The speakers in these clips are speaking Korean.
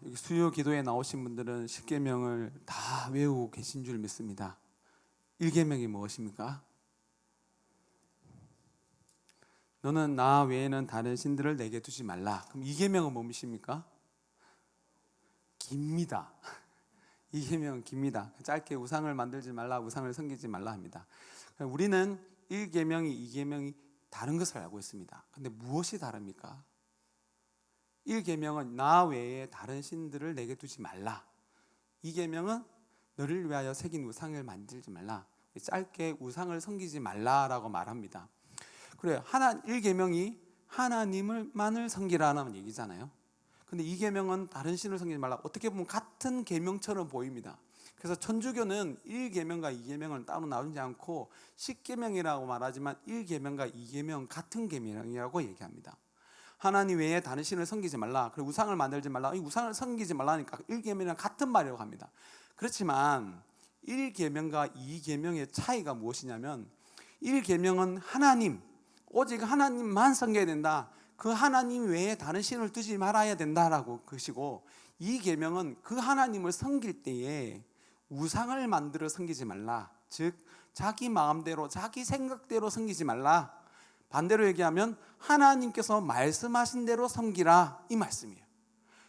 여기 수요 기도에 나오신 분들은 십계명을 다 외우고 계신 줄 믿습니다. 1계명이 무엇입니까? 너는 나 외에는 다른 신들을 내게 두지 말라. 그럼 2계명은 무엇입니까? 깁니다. 2계명은 깁니다. 짧게 우상을 만들지 말라, 우상을 섬기지 말라 합니다. 우리는 1계명이 2계명이 다른 것을 알고 있습니다. 근데 무엇이 다릅니까? 1계명은 나 외에 다른 신들을 내게 두지 말라. 2계명은 너를 위하여 새긴 우상을 만들지 말라. 짧게 우상을 섬기지 말라라고 말합니다. 그래요. 1계명이 하나님을만을 섬기라는 얘기잖아요. 근데 2계명은 다른 신을 섬기지 말라. 어떻게 보면 같은 계명처럼 보입니다. 그래서 천주교는 1계명과 2계명을 따로 나누지 않고 10계명이라고 말하지만 1계명과 2계명 같은 계명이라고 얘기합니다. 하나님 외에 다른 신을 섬기지 말라. 그리고 우상을 만들지 말라. 이 우상을 섬기지 말라니까 1계명이랑 같은 말이라고 합니다. 그렇지만 1계명과 2계명의 차이가 무엇이냐면 1계명은 하나님, 오직 하나님만 섬겨야 된다. 그 하나님 외에 다른 신을 두지 말아야 된다라고 그것이고, 2계명은 그 하나님을 섬길 때에 우상을 만들어 섬기지 말라. 즉 자기 마음대로 자기 생각대로 섬기지 말라. 반대로 얘기하면 하나님께서 말씀하신 대로 섬기라, 이 말씀이에요.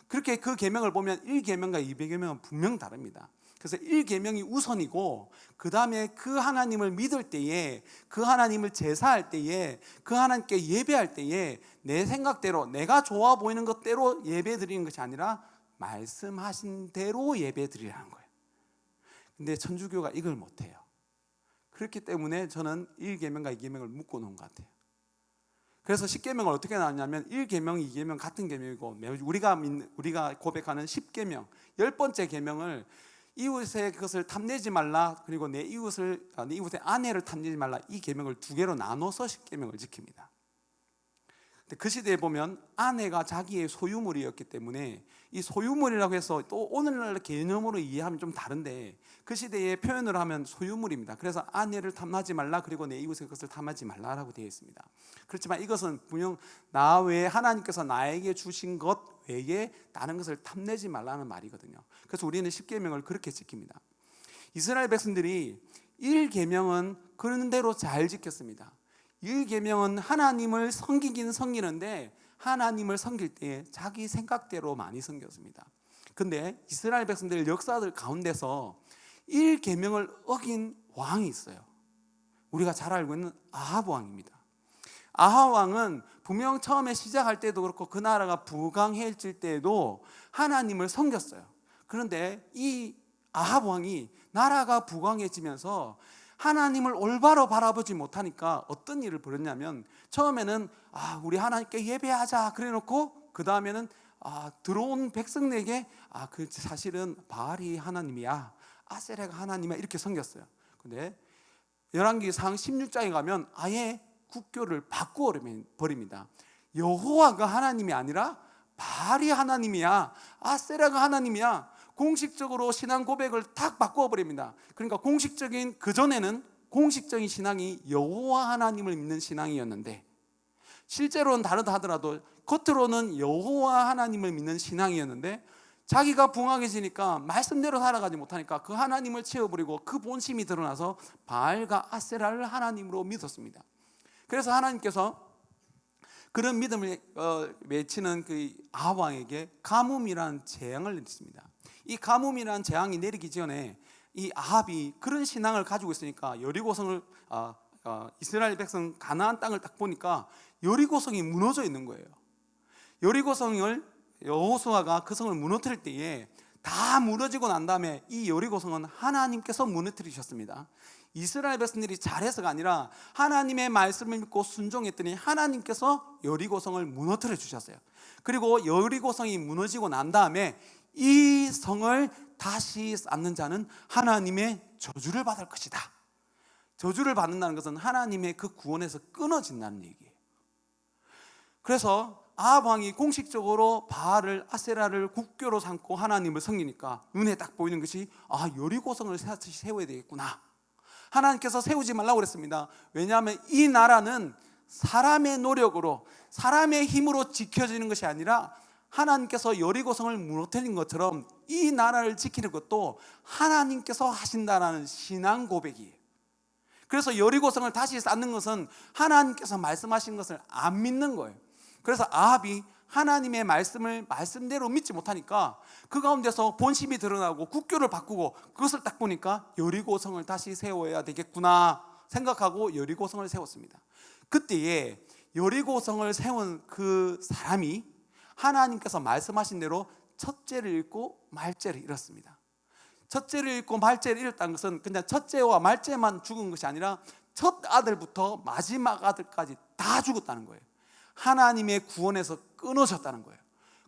그렇게 그 계명을 보면 1계명과 2계명은 분명 다릅니다. 그래서 1계명이 우선이고 그 다음에 그 하나님을 믿을 때에, 그 하나님을 제사할 때에, 그 하나님께 예배할 때에 내 생각대로 내가 좋아 보이는 것대로 예배 드리는 것이 아니라 말씀하신 대로 예배 드리라는 거예요. 근데 천주교가 이걸 못해요. 그렇기 때문에 저는 1계명과 2계명을 묶어 놓은 것 같아요. 그래서 10계명을 어떻게 나왔냐면 1계명, 2계명 같은 계명이고, 우리가 고백하는 10계명, 10번째 계명을 이웃의 그것을 탐내지 말라, 그리고 내 이웃의 아내를 탐내지 말라, 이 계명을 두 개로 나눠서 10계명을 지킵니다. 근데 그 시대에 보면 아내가 자기의 소유물이었기 때문에 이 소유물이라고 해서 또 오늘날 개념으로 이해하면 좀 다른데, 그 시대에 표현을 하면 소유물입니다. 그래서 아내를 탐하지 말라, 그리고 내 이웃의 것을 탐하지 말라라고 되어 있습니다. 그렇지만 이것은 분명 나 외에 하나님께서 나에게 주신 것 외에 다른 것을 탐내지 말라는 말이거든요. 그래서 우리는 10계명을 그렇게 지킵니다. 이스라엘 백성들이 1계명은 그런 대로 잘 지켰습니다. 1계명은 하나님을 섬기긴 섬기는데 하나님을 섬길 때 자기 생각대로 많이 섬겼습니다. 근데 이스라엘 백성들 역사들 가운데서 1계명을 어긴 왕이 있어요. 우리가 잘 알고 있는 아합 왕입니다. 아합 왕은 분명 처음에 시작할 때도 그렇고 그 나라가 부강해질 때도 하나님을 섬겼어요. 그런데 이 아합 왕이 나라가 부강해지면서 하나님을 올바로 바라보지 못하니까 어떤 일을 벌였냐면, 처음에는 우리 하나님께 예배하자 그래 놓고 그 다음에는 들어온 백성에게 그 사실은 바알이 하나님이야, 아세라가 하나님이야, 이렇게 섬겼어요. 근데 열왕기상 16장에 가면 아예 국교를 바꾸어 버립니다. 여호와가 하나님이 아니라 바알이 하나님이야, 아세라가 하나님이야, 공식적으로 신앙 고백을 딱 바꾸어 버립니다. 그러니까 그전에는 공식적인 신앙이 여호와 하나님을 믿는 신앙이었는데, 실제로는 다르다 하더라도 겉으로는 여호와 하나님을 믿는 신앙이었는데, 자기가 붕악해지니까 말씀대로 살아가지 못하니까 그 하나님을 채워버리고 그 본심이 드러나서 바알과 아세라를 하나님으로 믿었습니다. 그래서 하나님께서 그런 믿음을 외치는 그 아합 왕에게 가뭄이라는 재앙을 내렸습니다. 이 가뭄이라는 재앙이 내리기 전에 이 아합이 그런 신앙을 가지고 있으니까 여리고성을 이스라엘 백성 가나안 땅을 딱 보니까 여리고성이 무너져 있는 거예요. 여리고성을 여호수아가 그 성을 무너뜨릴 때에 다 무너지고 난 다음에 이 여리고성은 하나님께서 무너뜨리셨습니다. 이스라엘 백성들이 잘해서가 아니라 하나님의 말씀을 믿고 순종했더니 하나님께서 여리고성을 무너뜨려 주셨어요. 그리고 여리고성이 무너지고 난 다음에 이 성을 다시 쌓는 자는 하나님의 저주를 받을 것이다. 저주를 받는다는 것은 하나님의 그 구원에서 끊어진다는 얘기예요. 그래서 아합 왕이 공식적으로 바알을, 아세라를 국교로 삼고 하나님을 섬기니까 눈에 딱 보이는 것이 여리고성을 세워야 되겠구나. 하나님께서 세우지 말라고 그랬습니다. 왜냐하면 이 나라는 사람의 노력으로, 사람의 힘으로 지켜지는 것이 아니라 하나님께서 여리고성을 무너뜨린 것처럼 이 나라를 지키는 것도 하나님께서 하신다라는 신앙 고백이에요. 그래서 여리고성을 다시 쌓는 것은 하나님께서 말씀하신 것을 안 믿는 거예요. 그래서 아합이 하나님의 말씀을 말씀대로 믿지 못하니까 그 가운데서 본심이 드러나고 국교를 바꾸고, 그것을 딱 보니까 여리고성을 다시 세워야 되겠구나 생각하고 여리고성을 세웠습니다. 그때에 여리고성을 세운 그 사람이 하나님께서 말씀하신 대로 첫째를 잃고 말째를 잃었습니다. 첫째를 잃고 말째를 잃었다는 것은 그냥 첫째와 말째만 죽은 것이 아니라 첫 아들부터 마지막 아들까지 다 죽었다는 거예요. 하나님의 구원에서 끊어졌다는 거예요.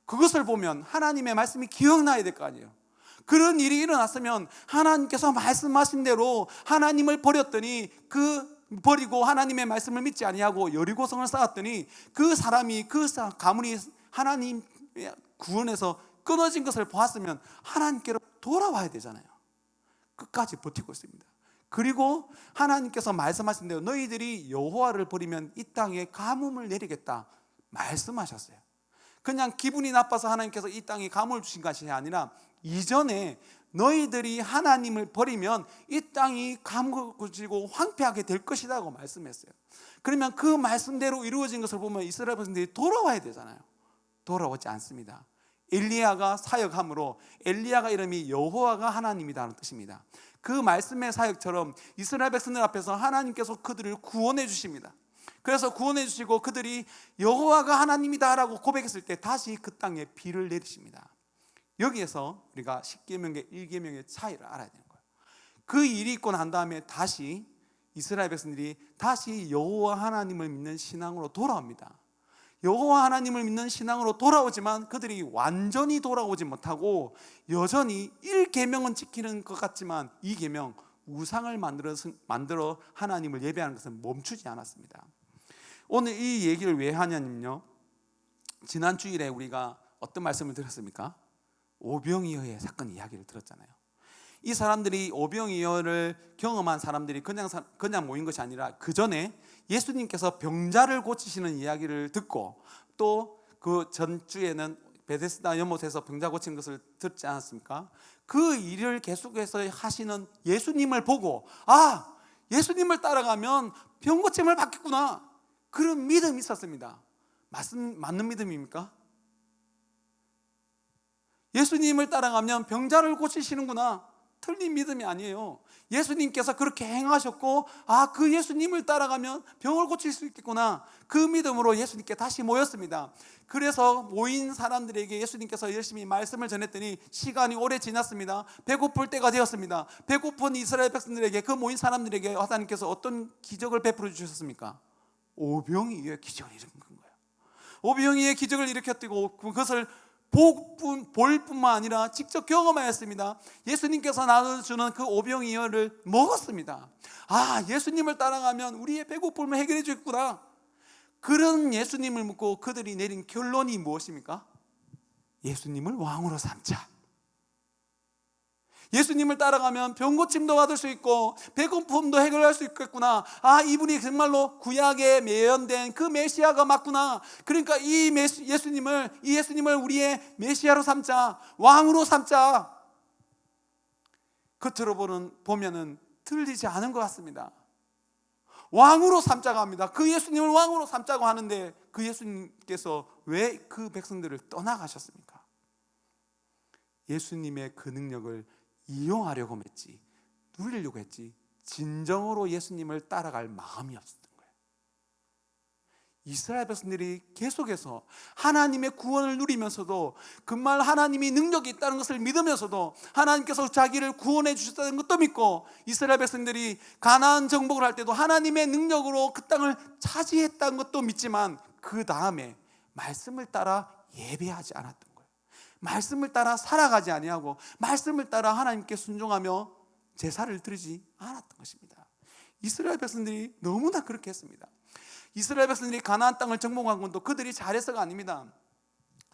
그것을 보면 하나님의 말씀이 기억나야 될 거 아니에요. 그런 일이 일어났으면 하나님께서 말씀하신 대로 하나님을 버렸더니 버리고 하나님의 말씀을 믿지 아니하고 여리고성을 쌓았더니 그 사람이 그 가문이 하나님 구원에서 끊어진 것을 보았으면 하나님께로 돌아와야 되잖아요. 끝까지 버티고 있습니다. 그리고 하나님께서 말씀하신 대로 너희들이 여호와를 버리면 이 땅에 가뭄을 내리겠다 말씀하셨어요. 그냥 기분이 나빠서 하나님께서 이 땅에 가뭄을 주신 것이 아니라 이전에 너희들이 하나님을 버리면 이 땅이 가뭄을 지고 황폐하게 될 것이라고 말씀했어요. 그러면 그 말씀대로 이루어진 것을 보면 이스라엘 백성들이 돌아와야 되잖아요. 돌아오지 않습니다. 엘리야가 사역함으로, 엘리야가 이름이 여호와가 하나님이라는 뜻입니다. 그 말씀의 사역처럼 이스라엘 백성들 앞에서 하나님께서 그들을 구원해 주십니다. 그래서 구원해 주시고 그들이 여호와가 하나님이다라고 고백했을 때 다시 그 땅에 비를 내리십니다. 여기에서 우리가 10계명과 1계명의 차이를 알아야 되는 거예요. 그 일이 있고 난 다음에 다시 이스라엘 백성들이 다시 여호와 하나님을 믿는 신앙으로 돌아옵니다. 여호와 하나님을 믿는 신앙으로 돌아오지만 그들이 완전히 돌아오지 못하고 여전히 1계명은 지키는 것 같지만 2계명 우상을 만들어 하나님을 예배하는 것은 멈추지 않았습니다. 오늘 이 얘기를 왜 하냐면요, 지난 주일에 우리가 어떤 말씀을 들었습니까? 오병이어의 사건 이야기를 들었잖아요. 이 사람들이 오병이어를 경험한 사람들이 그냥 모인 것이 아니라 그 전에 예수님께서 병자를 고치시는 이야기를 듣고 또 그 전주에는 베데스다 연못에서 병자 고치는 것을 듣지 않았습니까? 그 일을 계속해서 하시는 예수님을 보고 예수님을 따라가면 병 고침을 받겠구나, 그런 믿음이 있었습니다. 맞는 믿음입니까? 예수님을 따라가면 병자를 고치시는구나, 틀린 믿음이 아니에요. 예수님께서 그렇게 행하셨고 그 예수님을 따라가면 병을 고칠 수 있겠구나, 그 믿음으로 예수님께 다시 모였습니다. 그래서 모인 사람들에게 예수님께서 열심히 말씀을 전했더니 시간이 오래 지났습니다. 배고플 때가 되었습니다. 배고픈 이스라엘 백성들에게, 그 모인 사람들에게 하나님께서 어떤 기적을 베풀어 주셨습니까? 오병이어의 기적을 일으킨 거예요. 오병이어의 기적을 일으켰고 그것을 볼 뿐만 아니라 직접 경험하였습니다. 예수님께서 나눠주는 그 오병이어를 먹었습니다. 예수님을 따라가면 우리의 배고픔을 해결해 주겠구나, 그런 예수님을 묻고 그들이 내린 결론이 무엇입니까? 예수님을 왕으로 삼자. 예수님을 따라가면 병고침도 받을 수 있고 배고픔도 해결할 수 있겠구나, 이분이 정말로 구약에 예언된 그 메시아가 맞구나, 그러니까 이 예수님을 우리의 메시아로 삼자, 왕으로 삼자. 겉으로 보면은 틀리지 않은 것 같습니다. 왕으로 삼자고 합니다. 그 예수님을 왕으로 삼자고 하는데 그 예수님께서 왜 그 백성들을 떠나가셨습니까? 예수님의 그 능력을 이용하려고 했지, 누리려고 했지, 진정으로 예수님을 따라갈 마음이 없었던 거예요. 이스라엘 백성들이 계속해서 하나님의 구원을 누리면서도, 정말 하나님이 능력이 있다는 것을 믿으면서도 하나님께서 자기를 구원해 주셨다는 것도 믿고, 이스라엘 백성들이 가나안 정복을 할 때도 하나님의 능력으로 그 땅을 차지했다는 것도 믿지만 그 다음에 말씀을 따라 예배하지 않았던 거예요. 말씀을 따라 살아가지 아니하고 말씀을 따라 하나님께 순종하며 제사를 드리지 않았던 것입니다. 이스라엘 백성들이 너무나 그렇게 했습니다. 이스라엘 백성들이 가나안 땅을 정복한 것도 그들이 잘해서가 아닙니다.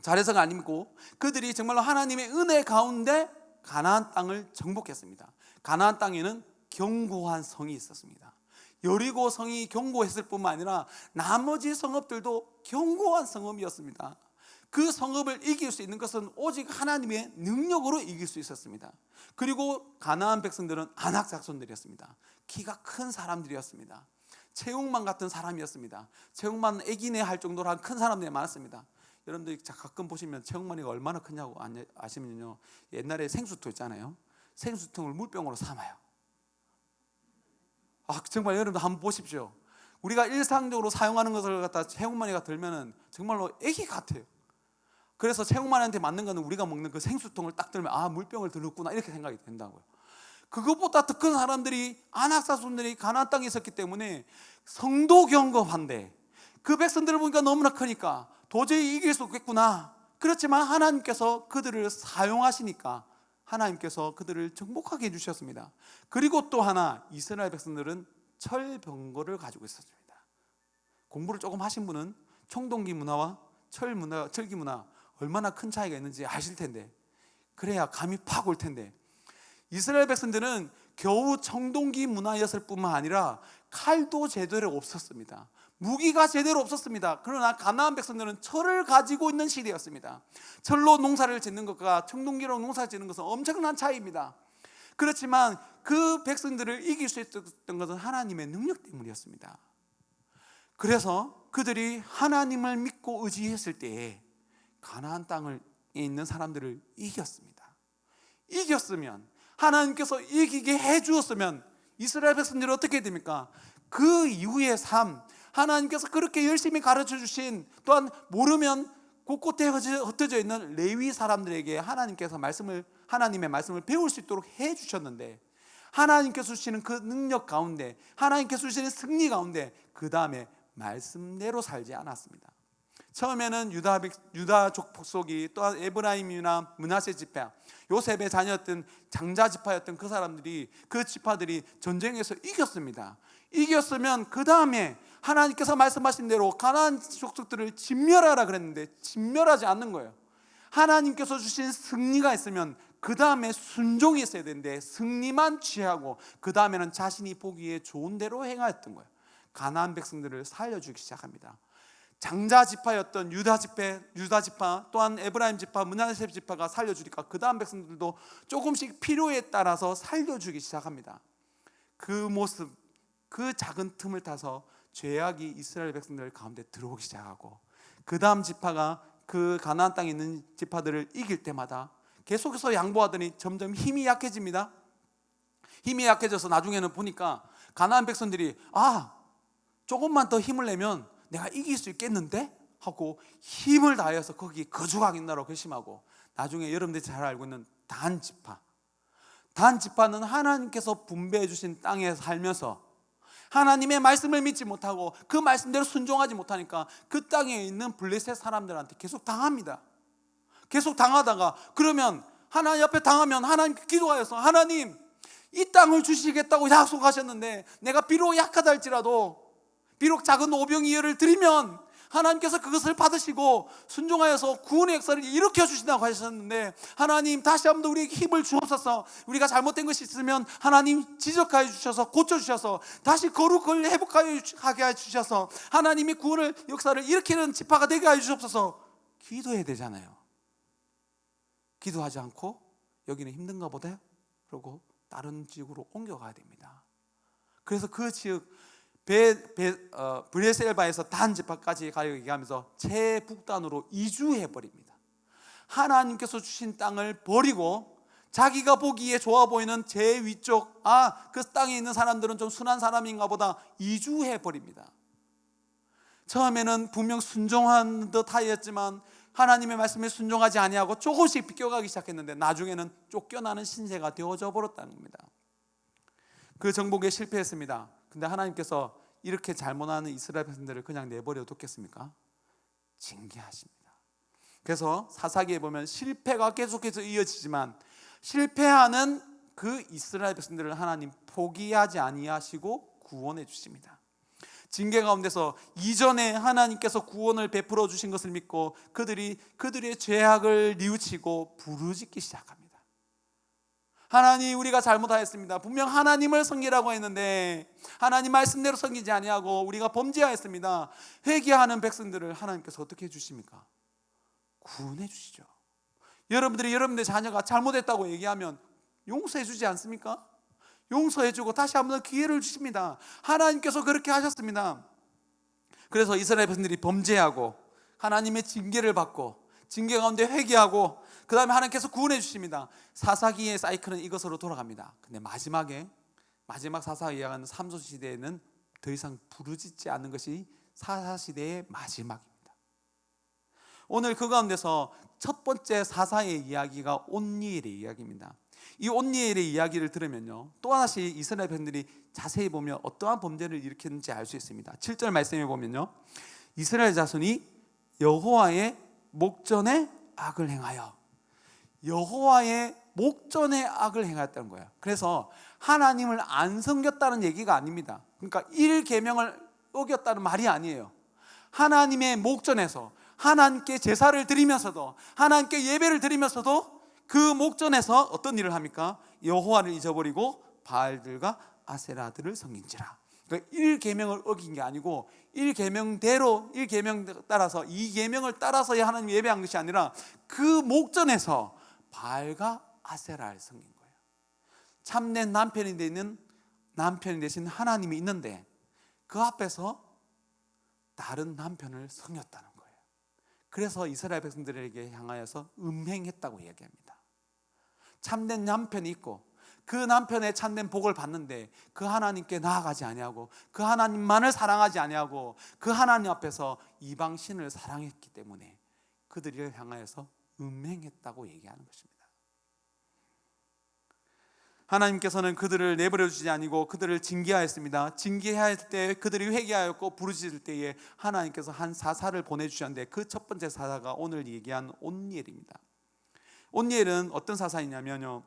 잘해서가 아니고 그들이 정말로 하나님의 은혜 가운데 가나안 땅을 정복했습니다. 가나안 땅에는 견고한 성이 있었습니다. 여리고 성이 견고했을 뿐만 아니라 나머지 성읍들도 견고한 성읍이었습니다. 그 성읍을 이길 수 있는 것은 오직 하나님의 능력으로 이길 수 있었습니다. 그리고 가나안 백성들은 아낙 자손들이었습니다. 키가 큰 사람들이었습니다. 체육만 같은 사람이었습니다. 체육만 애기네 할 정도로 한 큰 사람들이 많았습니다. 여러분들이 가끔 보시면 체육만이가 얼마나 크냐고 아시면요, 옛날에 생수통 있잖아요. 생수통을 물병으로 삼아요. 정말 여러분들 한번 보십시오. 우리가 일상적으로 사용하는 것을 갖다 체육만이가 들면은 정말로 애기 같아요. 그래서 체육만이한테 맞는 거는 우리가 먹는 그 생수통을 딱 들면 물병을 들었구나 이렇게 생각이 된다고요. 그것보다 더 큰 사람들이 아낙 자손들이 가나안 땅에 있었기 때문에 성도 경겁한데, 그 백성들을 보니까 너무나 크니까 도저히 이길 수 없겠구나. 그렇지만 하나님께서 그들을 사용하시니까 하나님께서 그들을 정복하게 해주셨습니다. 그리고 또 하나, 이스라엘 백성들은 철병거를 가지고 있었습니다. 공부를 조금 하신 분은 청동기 문화와 철기 문화 얼마나 큰 차이가 있는지 아실 텐데, 그래야 감이 팍 올 텐데, 이스라엘 백성들은 겨우 청동기 문화였을 뿐만 아니라 칼도 제대로 없었습니다. 무기가 제대로 없었습니다. 그러나 가나안 백성들은 철을 가지고 있는 시대였습니다. 철로 농사를 짓는 것과 청동기로 농사를 짓는 것은 엄청난 차이입니다. 그렇지만 그 백성들을 이길 수 있었던 것은 하나님의 능력 때문이었습니다. 그래서 그들이 하나님을 믿고 의지했을 때에 가나안 땅에 있는 사람들을 이겼습니다. 이겼으면, 하나님께서 이기게 해주었으면 이스라엘 백성들이 어떻게 됩니까? 그 이후의 삶, 하나님께서 그렇게 열심히 가르쳐 주신, 또한 모르면 곳곳에 흩어져 있는 레위 사람들에게 하나님의 말씀을 배울 수 있도록 해 주셨는데, 하나님께서 주시는 그 능력 가운데, 하나님께서 주시는 승리 가운데 그 다음에 말씀대로 살지 않았습니다. 처음에는 유다 족속이, 또한 에브라임이나 므낫세 지파, 요셉의 자녀였던 장자 지파였던 그 사람들이, 그 지파들이 전쟁에서 이겼습니다. 이겼으면 그 다음에 하나님께서 말씀하신 대로 가나안 족속들을 진멸하라 그랬는데 진멸하지 않는 거예요. 하나님께서 주신 승리가 있으면 그 다음에 순종이 있어야 되는데 승리만 취하고 그 다음에는 자신이 보기에 좋은 대로 행하였던 거예요. 가나안 백성들을 살려주기 시작합니다. 장자 지파였던 유다 지파, 또한 에브라임 지파, 므낫세 지파가 살려주니까 그 다음 백성들도 조금씩 필요에 따라서 살려주기 시작합니다. 그 모습, 그 작은 틈을 타서 죄악이 이스라엘 백성들 가운데 들어오기 시작하고, 그 다음 지파가 그 가나안 땅에 있는 지파들을 이길 때마다 계속해서 양보하더니 점점 힘이 약해집니다. 힘이 약해져서 나중에는 보니까 가나안 백성들이 조금만 더 힘을 내면 내가 이길 수 있겠는데? 하고 힘을 다해서 거기 거주하겠나라고 결심하고, 나중에 여러분들이 잘 알고 있는 단 지파는 하나님께서 분배해 주신 땅에 살면서 하나님의 말씀을 믿지 못하고 그 말씀대로 순종하지 못하니까 그 땅에 있는 블레셋 사람들한테 계속 당합니다. 계속 당하다가, 그러면 하나님 앞에 당하면 하나님께 기도하여서, 하나님 이 땅을 주시겠다고 약속하셨는데 내가 비록 약하다 할지라도, 비록 작은 오병이어를 드리면 하나님께서 그것을 받으시고 순종하여서 구원의 역사를 일으켜 주신다고 하셨는데, 하나님 다시 한번 더 우리에게 힘을 주옵소서. 우리가 잘못된 것이 있으면 하나님 지적하여 주셔서 고쳐주셔서 다시 거룩을 회복하게 주셔서 하나님의 구원의 역사를 일으키는 지파가 되게 하여 주옵소서. 기도해야 되잖아요. 기도하지 않고 여기는 힘든가 보다 그러고 다른 지역으로 옮겨가야 됩니다. 그래서 그 지역 브레셀바에서 단 지파까지 가려고 얘기하면서 최북단으로 이주해버립니다. 하나님께서 주신 땅을 버리고 자기가 보기에 좋아 보이는 제위쪽, 그 땅에 있는 사람들은 좀 순한 사람인가 보다, 이주해버립니다. 처음에는 분명 순종한 듯 하였지만 하나님의 말씀에 순종하지 아니하고 조금씩 비껴가기 시작했는데 나중에는 쫓겨나는 신세가 되어져 버렸다는 겁니다. 그 정복에 실패했습니다. 근데 하나님께서 이렇게 잘못하는 이스라엘 백성들을 그냥 내버려 뒀겠습니까? 징계하십니다. 그래서 사사기에 보면 실패가 계속해서 이어지지만 실패하는 그 이스라엘 백성들을 하나님 포기하지 아니하시고 구원해 주십니다. 징계 가운데서 이전에 하나님께서 구원을 베풀어 주신 것을 믿고 그들의 죄악을 뉘우치고 부르짖기 시작합니다. 하나님, 우리가 잘못하였습니다. 분명 하나님을 섬기라고 했는데 하나님 말씀대로 섬기지 아니하고 우리가 범죄하였습니다. 회개하는 백성들을 하나님께서 어떻게 해주십니까? 구원해 주시죠. 여러분들이 여러분들의 자녀가 잘못했다고 얘기하면 용서해 주지 않습니까? 용서해 주고 다시 한번 기회를 주십니다. 하나님께서 그렇게 하셨습니다. 그래서 이스라엘 백성들이 범죄하고 하나님의 징계를 받고 징계 가운데 회개하고 그 다음에 하나님께서 구원해 주십니다. 사사기의 사이클은 이것으로 돌아갑니다. 근데 마지막 사사가 이야기하는 삼손시대에는 더 이상 부르짖지 않는 것이 사사시대의 마지막입니다. 오늘 그 가운데서 첫 번째 사사의 이야기가 온니엘의 이야기입니다. 이 온니엘의 이야기를 들으면요, 또 하나씩 이스라엘 백성들이 자세히 보면 어떠한 범죄를 일으켰는지 알 수 있습니다. 7절 말씀에 보면요, 이스라엘 자손이 여호와의 목전에 악을 행하여, 여호와의 목전에 악을 행하였다는 거예요. 그래서 하나님을 안 섬겼다는 얘기가 아닙니다. 그러니까 1계명을 어겼다는 말이 아니에요. 하나님의 목전에서 하나님께 제사를 드리면서도, 하나님께 예배를 드리면서도 그 목전에서 어떤 일을 합니까? 여호와를 잊어버리고 바알들과 아세라들을 섬긴지라. 그러니까 1계명을 어긴 게 아니고 1계명대로 1계명 따라서 2계명을 따라서 하나님 예배한 것이 아니라 그 목전에서 바알과 아세라를 섬긴 거예요. 참된 남편이 되신 하나님이 있는데 그 앞에서 다른 남편을 섬겼다는 거예요. 그래서 이스라엘 백성들에게 향하여서 음행했다고 이야기합니다. 참된 남편이 있고 그 남편의 참된 복을 받는데 그 하나님께 나아가지 아니하고 그 하나님만을 사랑하지 아니하고 그 하나님 앞에서 이방신을 사랑했기 때문에 그들을 향하여서 음행했다고 얘기하는 것입니다. 하나님께서는 그들을 내버려 주지 아니고 그들을 징계하였습니다. 징계할 때 그들이 회개하였고 부르짖을 때에 하나님께서 한 사사를 보내주셨는데 그 첫 번째 사사가 오늘 얘기한 온니엘입니다. 온니엘은 어떤 사사이냐면요,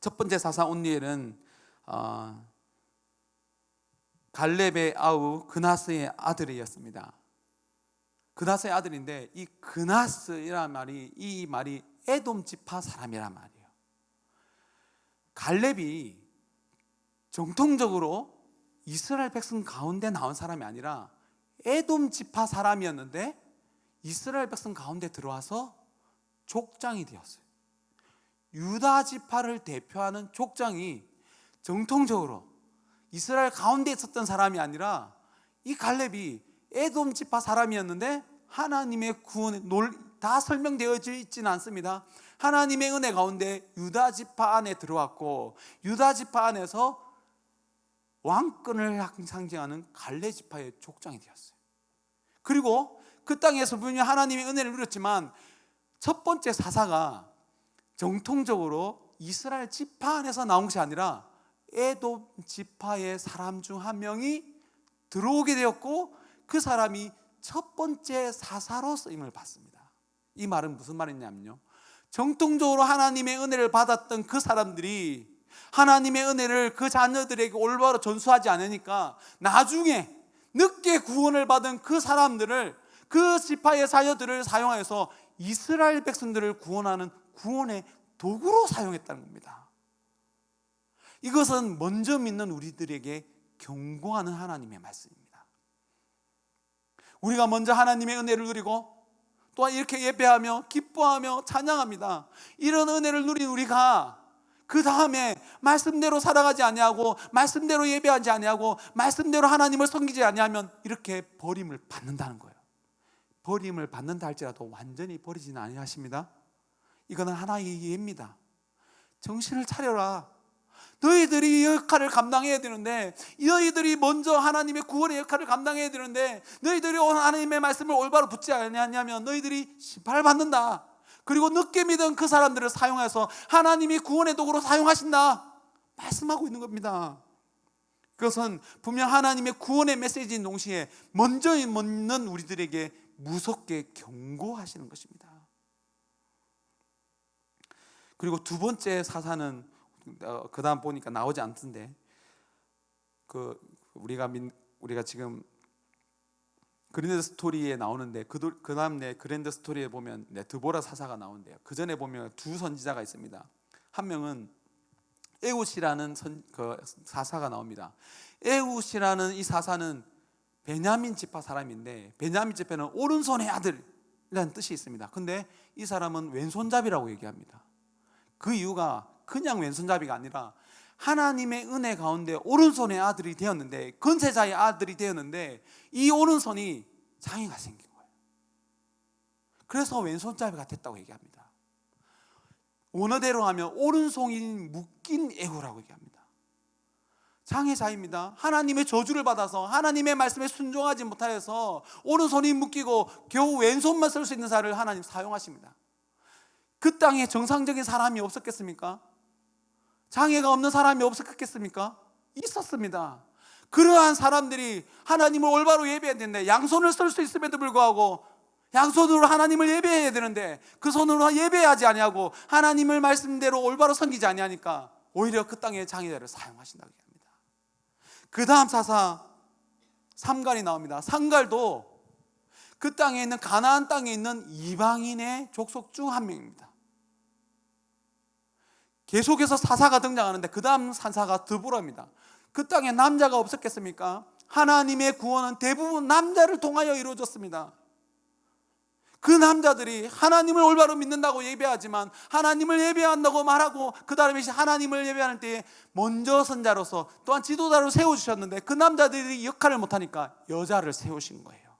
첫 번째 사사 온니엘은 갈렙의 아우 그나스의 아들이었습니다. 그나스의 아들인데 이 그나스이란 말이, 이 말이 에돔 지파 사람이란 말이에요. 갈렙이 정통적으로 이스라엘 백성 가운데 나온 사람이 아니라 에돔 지파 사람이었는데 이스라엘 백성 가운데 들어와서 족장이 되었어요. 유다 지파를 대표하는 족장이 정통적으로 이스라엘 가운데 있었던 사람이 아니라 이 갈렙이 에돔 지파 사람이었는데 하나님의 구원에 다 설명되어 있지는 않습니다. 하나님의 은혜 가운데 유다 지파 안에 들어왔고 유다 지파 안에서 왕권을 상징하는 갈렙 지파의 족장이 되었어요. 그리고 그 땅에서 분명히 하나님의 은혜를 누렸지만 첫 번째 사사가 정통적으로 이스라엘 지파 안에서 나온 것이 아니라 에돔 지파의 사람 중 한 명이 들어오게 되었고 그 사람이 첫 번째 사사로 쓰임을 받습니다. 이 말은 무슨 말이냐면요, 정통적으로 하나님의 은혜를 받았던 그 사람들이 하나님의 은혜를 그 자녀들에게 올바로 전수하지 않으니까 나중에 늦게 구원을 받은 그 사람들을, 그 지파의 자녀들을 사용하여서 이스라엘 백성들을 구원하는 구원의 도구로 사용했다는 겁니다. 이것은 먼저 믿는 우리들에게 경고하는 하나님의 말씀입니다. 우리가 먼저 하나님의 은혜를 누리고 또한 이렇게 예배하며 기뻐하며 찬양합니다. 이런 은혜를 누린 우리가 그 다음에 말씀대로 살아가지 아니하고 말씀대로 예배하지 아니하고 말씀대로 하나님을 섬기지 아니하면 이렇게 버림을 받는다는 거예요. 버림을 받는다 할지라도 완전히 버리지는 아니하십니다. 이거는 하나의 예입니다. 정신을 차려라. 너희들이 이 역할을 감당해야 되는데, 너희들이 먼저 하나님의 구원의 역할을 감당해야 되는데 너희들이 하나님의 말씀을 올바로 붙지 않냐면 너희들이 심판을 받는다. 그리고 늦게 믿은 그 사람들을 사용해서 하나님이 구원의 도구로 사용하신다 말씀하고 있는 겁니다. 그것은 분명 하나님의 구원의 메시지인 동시에 먼저 믿는 우리들에게 무섭게 경고하시는 것입니다. 그리고 두 번째 사사는 그 다음 보니까 나오지 않던데, 우리가 지금 그랜드 스토리에 나오는데 그 다음 그랜드 스토리에 보면 드보라 사사가 나오는데요. 그 전에 보면 두 선지자가 있습니다. 한 명은 에훗이라는 사사가 나옵니다. 에훗이라는 이 사사는 베냐민 지파 사람인데, 베냐민 지파는 오른손의 아들, 뜻이 있습니다. 근데 이 사람은 왼손잡이라고 얘기합니다. 그 이유가 그냥 왼손잡이가 아니라 하나님의 은혜 가운데 오른손의 아들이 되었는데, 건세자의 아들이 되었는데 이 오른손이 장애가 생긴 거예요. 그래서 왼손잡이가 됐다고 얘기합니다. 원어대로 하면 오른손이 묶인 애후라고 얘기합니다. 장애자입니다. 하나님의 저주를 받아서 하나님의 말씀에 순종하지 못하여서 오른손이 묶이고 겨우 왼손만 쓸 수 있는 자를 하나님 사용하십니다. 그 땅에 정상적인 사람이 없었겠습니까? 장애가 없는 사람이 없었겠습니까? 있었습니다. 그러한 사람들이 하나님을 올바로 예배해야 되는데, 양손을 쓸 수 있음에도 불구하고 양손으로 하나님을 예배해야 되는데 그 손으로 예배하지 아니하고 하나님을 말씀대로 올바로 섬기지 아니하니까 오히려 그 땅에 장애자를 사용하신다고 합니다. 그 다음 사사 삼갈이 나옵니다. 삼갈도 그 땅에 있는 가나안 땅에 있는 이방인의 족속 중 한 명입니다. 계속해서 사사가 등장하는데 그 다음 사사가 드보라입니다. 그 땅에 남자가 없었겠습니까? 하나님의 구원은 대부분 남자를 통하여 이루어졌습니다. 그 남자들이 하나님을 올바로 믿는다고 예배하지만 하나님을 예배한다고 말하고 그 다음에 하나님을 예배하는 때에 먼저 선자로서 또한 지도자로 세워주셨는데 그 남자들이 역할을 못하니까 여자를 세우신 거예요.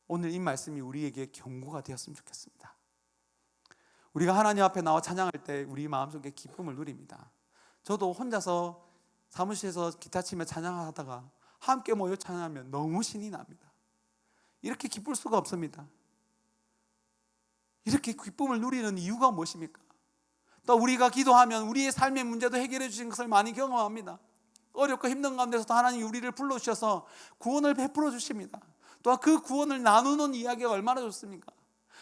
오늘 이 말씀이 우리에게 경고가 되었으면 좋겠습니다. 우리가 하나님 앞에 나와 찬양할 때 우리 마음속에 기쁨을 누립니다. 저도 혼자서 사무실에서 기타 치며 찬양하다가 함께 모여 찬양하면 너무 신이 납니다. 이렇게 기쁠 수가 없습니다. 이렇게 기쁨을 누리는 이유가 무엇입니까? 또 우리가 기도하면 우리의 삶의 문제도 해결해 주신 것을 많이 경험합니다. 어렵고 힘든 가운데서도 하나님이 우리를 불러주셔서 구원을 베풀어 주십니다. 또한 그 구원을 나누는 이야기가 얼마나 좋습니까?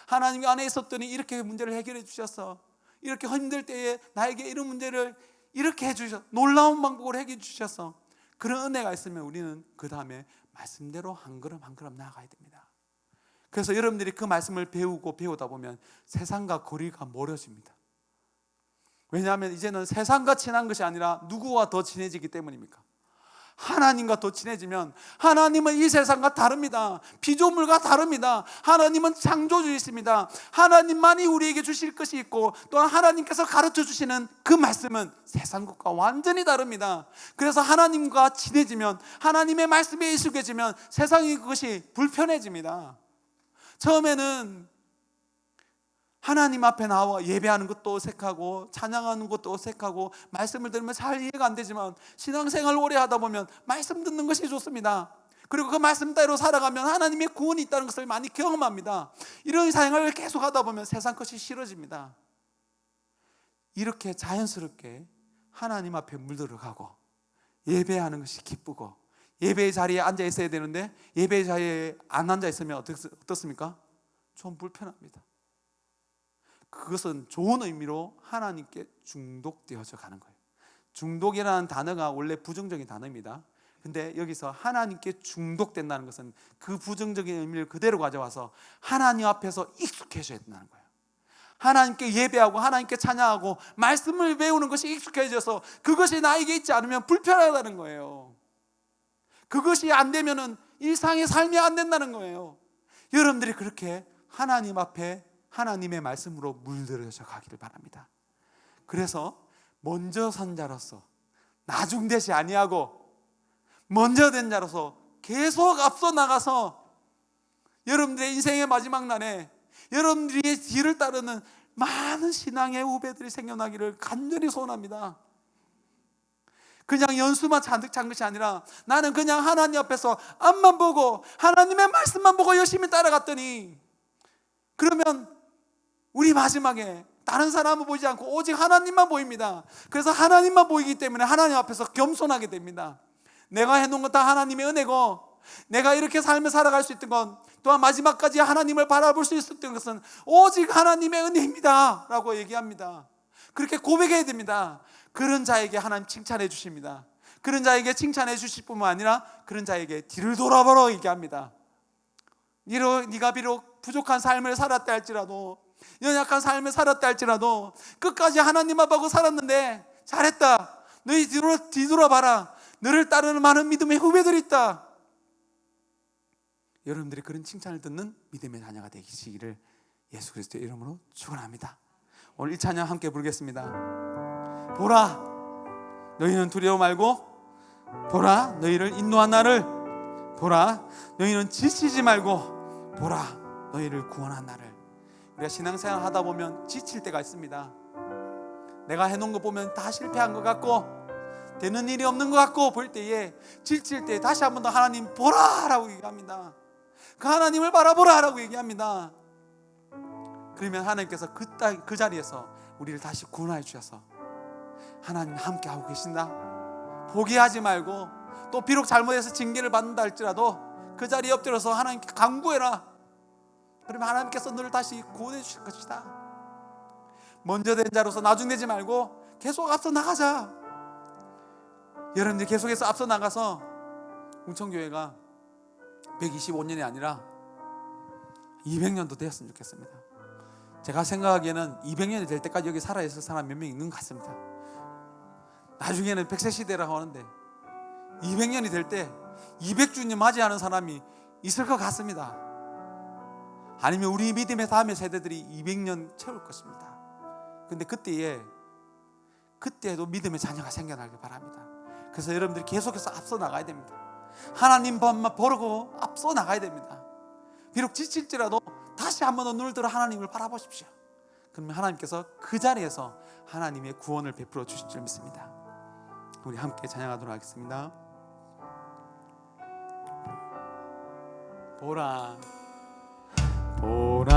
하나님 안에 있었더니 이렇게 문제를 해결해 주셔서, 이렇게 힘들 때에 나에게 이런 문제를 이렇게 해주셔서, 놀라운 방법으로 해결해 주셔서, 그런 은혜가 있으면 우리는 그 다음에 말씀대로 한 걸음 한 걸음 나아가야 됩니다. 그래서 여러분들이 그 말씀을 배우다 보면 세상과 거리가 멀어집니다. 왜냐하면 이제는 세상과 친한 것이 아니라 누구와 더 친해지기 때문입니까? 하나님과 더 친해지면, 하나님은 이 세상과 다릅니다. 피조물과 다릅니다. 하나님은 창조주이십니다. 하나님만이 우리에게 주실 것이 있고, 또한 하나님께서 가르쳐 주시는 그 말씀은 세상 것과 완전히 다릅니다. 그래서 하나님과 친해지면, 하나님의 말씀에 익숙해지면 세상이 그것이 불편해집니다. 처음에는 하나님 앞에 나와 예배하는 것도 어색하고 찬양하는 것도 어색하고 말씀을 들으면 잘 이해가 안 되지만 신앙생활을 오래 하다 보면 말씀 듣는 것이 좋습니다. 그리고 그 말씀대로 살아가면 하나님의 구원이 있다는 것을 많이 경험합니다. 이런 생활을 계속 하다 보면 세상 것이 싫어집니다. 이렇게 자연스럽게 하나님 앞에 물들어가고 예배하는 것이 기쁘고, 예배의 자리에 앉아 있어야 되는데 예배의 자리에 안 앉아 있으면 어떻습니까? 좀 불편합니다. 그것은 좋은 의미로 하나님께 중독되어져 가는 거예요. 중독이라는 단어가 원래 부정적인 단어입니다. 근데 여기서 하나님께 중독된다는 것은 그 부정적인 의미를 그대로 가져와서 하나님 앞에서 익숙해져야 된다는 거예요. 하나님께 예배하고 하나님께 찬양하고 말씀을 배우는 것이 익숙해져서 그것이 나에게 있지 않으면 불편하다는 거예요. 그것이 안 되면은 일상의 삶이 안 된다는 거예요. 여러분들이 그렇게 하나님 앞에 하나님의 말씀으로 물들어져 가기를 바랍니다. 그래서 먼저 선 자로서 나중되지 아니하고 먼저 된 자로서 계속 앞서 나가서 여러분들의 인생의 마지막 날에 여러분들의 뒤를 따르는 많은 신앙의 후배들이 생겨나기를 간절히 소원합니다. 그냥 연수만 잔뜩 찬 것이 아니라 나는 그냥 하나님 앞에서 앞만 보고 하나님의 말씀만 보고 열심히 따라갔더니, 그러면 우리 마지막에 다른 사람은 보이지 않고 오직 하나님만 보입니다. 그래서 하나님만 보이기 때문에 하나님 앞에서 겸손하게 됩니다. 내가 해놓은 건 다 하나님의 은혜고, 내가 이렇게 삶을 살아갈 수 있던 건, 또한 마지막까지 하나님을 바라볼 수 있었던 것은 오직 하나님의 은혜입니다 라고 얘기합니다. 그렇게 고백해야 됩니다. 그런 자에게 하나님 칭찬해 주십니다. 그런 자에게 칭찬해 주실 뿐만 아니라 그런 자에게 뒤를 돌아보라 얘기합니다. 네가 비록 부족한 삶을 살았다 할지라도, 연약한 삶을 살았다 할지라도 끝까지 하나님만 보고 살았는데 잘했다. 너희 뒤돌아봐라. 너를 따르는 많은 믿음의 후배들이 있다. 여러분들이 그런 칭찬을 듣는 믿음의 자녀가 되시기를 예수 그리스도의 이름으로 축원합니다. 오늘 이 찬양 함께 부르겠습니다. 보라, 너희는 두려워 말고, 보라, 너희를 인도한 나를, 보라, 너희는 지치지 말고, 보라, 너희를 구원한 나를. 우리가 신앙생활 하다 보면 지칠 때가 있습니다. 내가 해놓은 거 보면 다 실패한 것 같고 되는 일이 없는 것 같고 볼 때에, 지칠 때 다시 한 번 더 하나님 보라 라고 얘기합니다. 그 하나님을 바라보라 라고 얘기합니다. 그러면 하나님께서 그 자리에서 우리를 다시 구원해 주셔서 하나님 함께 하고 계신다, 포기하지 말고, 또 비록 잘못해서 징계를 받는다 할지라도 그 자리에 엎드려서 하나님께 간구해라. 그러면 하나님께서 너를 다시 구원해 주실 것이다. 먼저 된 자로서 나중되지 말고 계속 앞서 나가자. 여러분들 계속해서 앞서 나가서 웅천교회가 125년이 아니라 200년도 되었으면 좋겠습니다. 제가 생각하기에는 200년이 될 때까지 여기 살아있을 사람 몇 명 있는 것 같습니다. 나중에는 100세 시대라고 하는데 200년이 될 때 200주년 맞이하는 사람이 있을 것 같습니다. 아니면 우리 믿음의 다음의 세대들이 200년 채울 것입니다. 근데 그때에도 믿음의 자녀가 생겨나길 바랍니다. 그래서 여러분들이 계속해서 앞서 나가야 됩니다. 하나님 법만 보고 앞서 나가야 됩니다. 비록 지칠지라도 다시 한 번 더 눈을 들어 하나님을 바라보십시오. 그러면 하나님께서 그 자리에서 하나님의 구원을 베풀어 주실 줄 믿습니다. 우리 함께 찬양하도록 하겠습니다. 보라, 보라,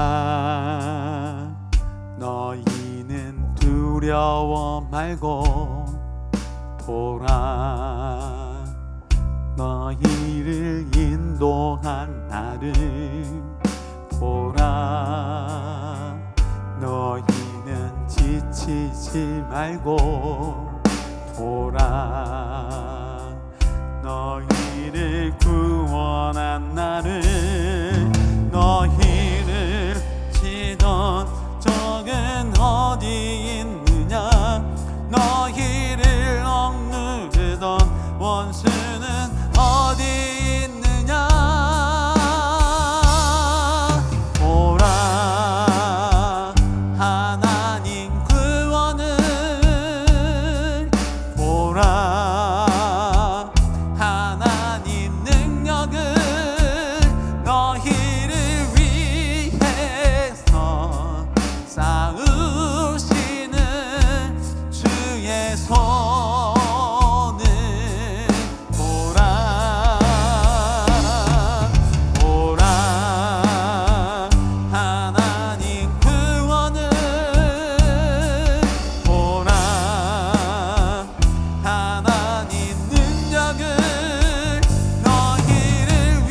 너희는 두려워 말고, 보라, 너희를 인도한 나를, 보라, 너희는 지치지 말고, 보라, 너희를 구원한 나를, 너희를 치던 적은 어디 있느냐, 너희를 억누르던 원수는 어디 있느냐. 보라, 하나님 구원을, 보라, 하나님 능력을, 너희를 위해서 싸우시는 주의 손을 보라, 보라, 하나님 구원을, 보라, 하나님 능력을, 너희를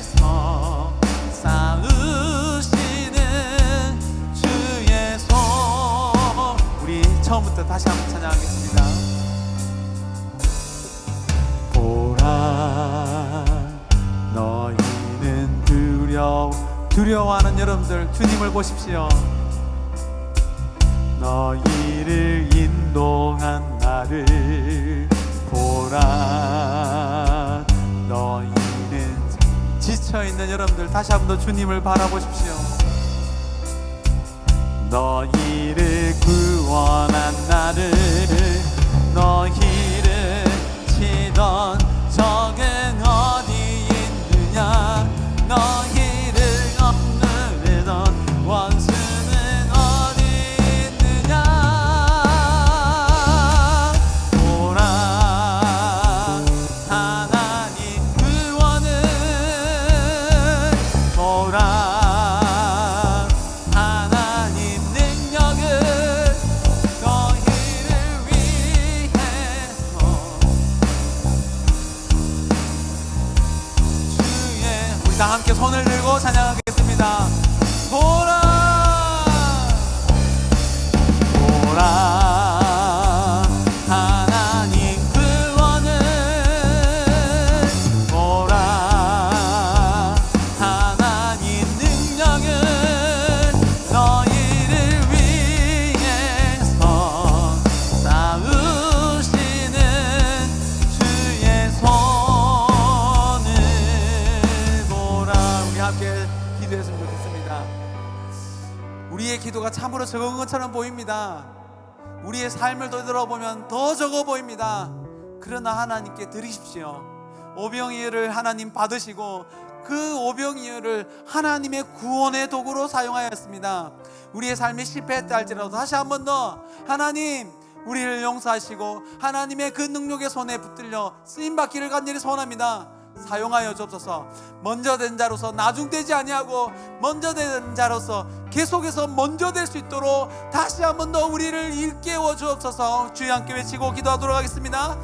위해서 싸우시는 주의 손. 우리 처음부터 다시 한번 찬양하겠습니다. 보라, 너희는 두려워하는 여러분들, 주님을 보십시오. 너희를 인도한 나를, 보라, 너희는 지쳐있는 여러분들, 다시 한번 더 주님을 바라보십시오. 너희를 구원한 나를, 너희를 치던 적은 어디 있느냐, 너희를 억누르던 원수는 어디 있느냐. 보라, 하나님 구원을, 보라, 하나님 능력을, 너희를 위해서 우리의 기도가 참으로 적은 것처럼 보입니다. 우리의 삶을 되돌아보면 더 적어 보입니다. 그러나 하나님께 드리십시오. 오병이어를 하나님 받으시고 그 오병이어를 하나님의 구원의 도구로 사용하였습니다. 우리의 삶이 실패했다 할지라도 다시 한 번 더 하나님 우리를 용서하시고 하나님의 그 능력의 손에 붙들려 쓰임받기를 간절히 소원합니다. 사용하여 주옵소서. 먼저 된 자로서 나중되지 아니하고 먼저 된 자로서 계속해서 먼저 될 수 있도록 다시 한 번 더 우리를 일깨워 주옵소서. 주여 함께 외치고 기도하도록 하겠습니다.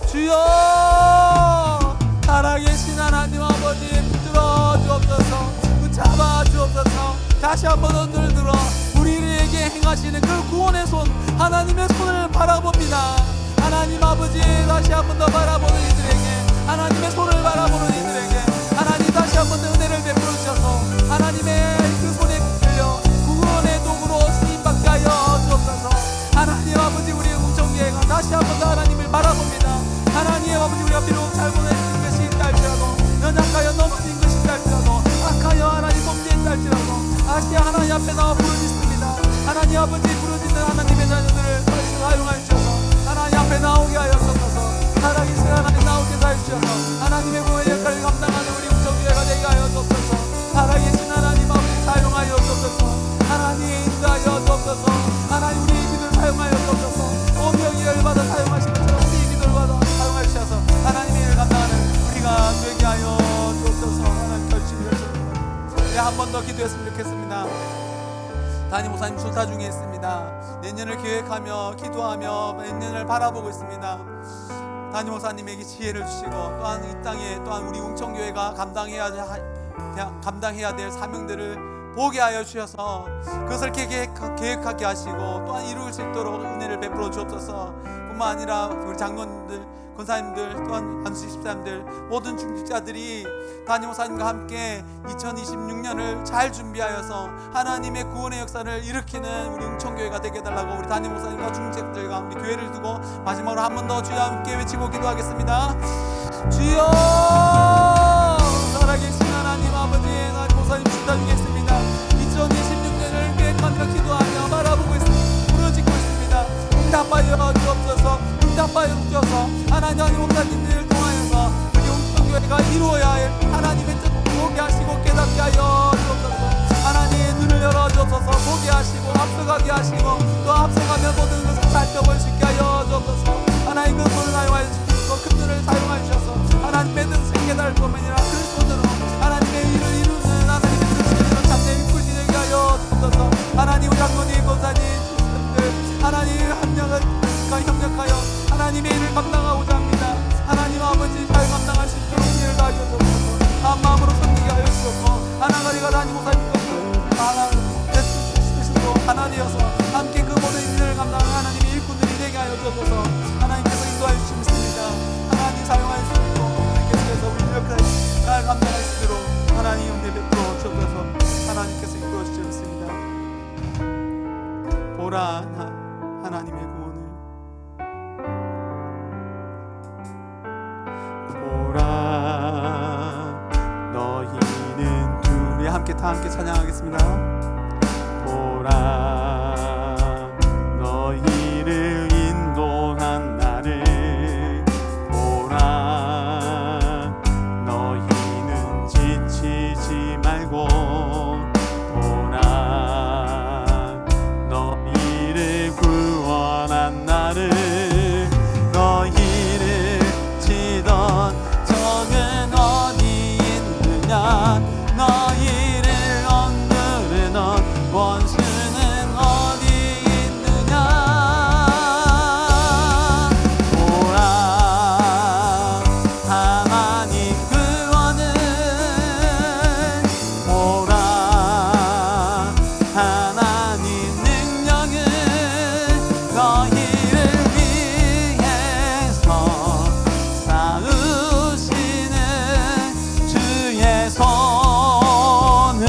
주여 살아계신 하나님 아버지 붙들어 주옵소서. 붙잡아 주옵소서. 다시 한 번 흔들 들어 우리에게 행하시는 그 구원의 손 하나님의 손을 바라봅니다. 하나님 아버지 다시 한 번 더 바라보는 이들에게 하나님의 손을 바라보는 이들에게 하나님 다시 한 번 더 은혜를 베풀어 주셔서 하나님의 그 손에 붙들려 구원의 도구로 쓰임받게 하여 주옵소서. 하나님 아버지 우리의 공청교회가 다시 한 번 더 하나님을 바라봅니다. 하나님 아버지 우리가 비록 잘못했던 것이 있다 할지라도 연약하여 넘어진 것이 있다 할지라도 악하여 하나님 범죄 있다 할지라도 다시 하나님 앞에 나와 부르짖습니다. 하나님 아버지 부르짖는 하나님의 자녀들을 사용하여 주셔서 하나님 앞에 나오게 하여 주옵소서. 살아계신 하나님 나오게 하여 주셔서 하나님의 구원의 역할을 감당하는 우리 공청교회가 되게 하여 주옵소서. 살아계신 하나님 아버지 사용하여 주옵소서. 하나님 인도하여 주옵소서. 하나님 우리의 기도를 사용하여 주옵소서. 오병이어를 받아 사용하신 것처럼 우리의 기도를 받아 사용하여 주셔서 하나님의 일을 감당하는 우리가 되게 하여 주옵소서. 하나님 결심을 주옵소서. 한 번 더 기도했으면 좋겠습니다. 담임 목사님 출타 중에 있습니다. 내년을 계획하며 기도하며 내년을 바라보고 있습니다. 담임 목사님에게 지혜를 주시고 또한 이 땅에 또한 우리 웅청교회가 감당해야 될 사명들을 보게 하여 주셔서 그것을 계획하게 하시고 또한 이룰 수 있도록 은혜를 베풀어 주옵소서. 뿐만 아니라 우리 장로님들, 권사님들 또한 안수 집사님들 모든 중직자들이 담임 목사님과 함께 2026년을 잘 준비하여서 하나님의 구원의 역사를 일으키는 우리 웅청교회가 되게 해달라고 우리 담임 목사님과 중직자들과 우리 교회를 두고 마지막으로 한 번 더 주여 함께 외치고 기도하겠습니다. 주여 살아계신 하나님 아버지 담임 목사님 축사 중에 있습니다. 2026년을 계획하며 기도하며 바라보고 있습니다. 부르짖고 있습니다. 응답하여 주옵소서. 응답하여 주셔서 하나님 목사님들을 통하여서 우리 웅청교회가 이루어야 할 하나님의 뜻 보게 하시고 깨닫게 하여 주옵소서. 하나님의 눈을 열어 주옵소서. 보게 하시고 앞서가게 하시고 또 앞서가며 모든 것을 살펴볼 수 있게 하여 주옵소서. 하나님 그 손을 사용하여 주시고 그 눈을 사용하여 주셔서 하나님의 뜻을 깨달을 뿐만 아니라 그 손으로 하나님의 일을 이루는 하나님의 뜻을 이루는 참된 일꾼이 되게 하여 주옵소서. 하나님 장로님 권사님 주님들 하나님 협력하여 하나님의 일을 감당하고자 합니다. 하나님 아버지 잘 감당할 수 있도록 은혜를 다하여 주옵소서. 한 마음으로 섬기게 하여 주옵소서. 하나가리가 하나님 목사님과 하나 되어서 함께 그 모든 일을 감당하는 하나님의 일꾼들이 되게 하여 주옵소서. 하나님께서 인도하여 주십니다. 하나님 사용하여 주시고 하나님께서 우리 이렇게 잘 감당할 수 있도록 하나님 은혜 베풀어 주옵소서. 하나님께서 인도해 주셨습니다. 보라 하나님의 구원을 보라 너희는 둘이 함께 다 함께 찬양하겠습니다. 보라 너희를 인도한 나를 보라 너희는 지치지 말고 보라 너희를 구원한 나를 너희를 치던 적은 어디 있느냐 너희를 억누르던 원수는 어디 있느냐 보라 하나님 구원은 보라 하나님 능력은 너희를 위해서 쌓으시는 주의 손을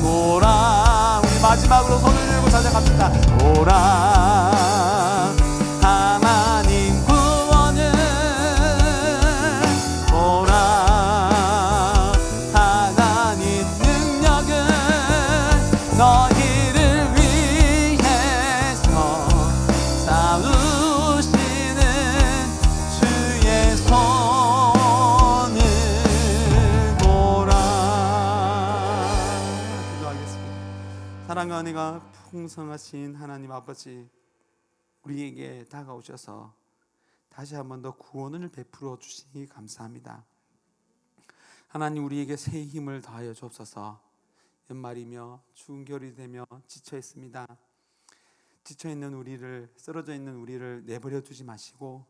보라. 우리 마지막으로 손을 들고 찬양합니다. 보라 하나님 구원은 보라 하나님 능력은 너희 사랑과 은혜가 풍성하신 하나님 아버지, 우리에게 다가오셔서 다시 한 번 더 구원을 베풀어 주시니 감사합니다. 하나님, 우리에게 새 힘을 더하여 주옵소서. 연말이며 추운 겨울이 되며 지쳐 있습니다. 지쳐 있는 우리를, 쓰러져 있는 우리를 내버려 두지 마시고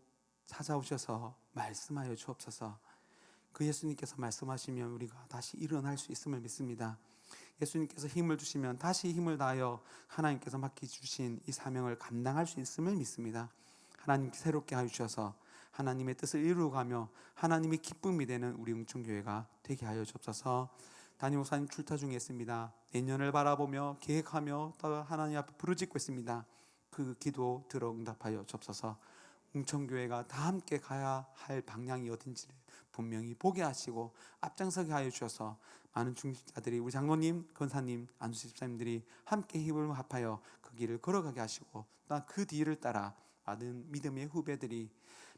찾아오셔서 말씀하여 주옵소서. 그 예수님께서 말씀하시면 우리가 다시 일어날 수 있음을 믿습니다. 예수님께서 힘을 주시면 다시 힘을 다하여 하나님께서 맡겨주신 이 사명을 감당할 수 있음을 믿습니다. 하나님 새롭게 하여 주셔서 하나님의 뜻을 이루어가며 하나님의 기쁨이 되는 우리 웅천교회가 되게 하여 주옵소서. 담임 목사님 출타 중에 있습니다. 내년을 바라보며 계획하며 또 하나님 앞에 부르짖고 있습니다. 그 기도 들어 응답하여 주옵소서. 웅천교회가 다 함께 가야 할 방향이 어딘지를 분명히 보게 하시고 앞장서게 하여 주셔서 많은 중직자들이, 우리 장로님, 권사님, 안수지 집사님들이 함께 힘을 합하여 그 길을 걸어가게 하시고 또 그 뒤를 따라 많은 믿음의 후배들이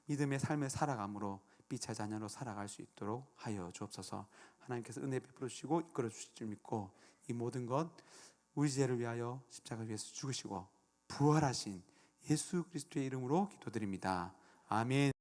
믿음의 삶을 살아감으로 빛의 자녀로 살아갈 수 있도록 하여 주옵소서. 하나님께서 은혜 베풀어 주시고 이끌어 주실 줄 믿고 이 모든 것 우리 죄를 위하여 십자가 위에서 죽으시고 부활하신 예수 그리스도의 이름으로 기도드립니다. 아멘.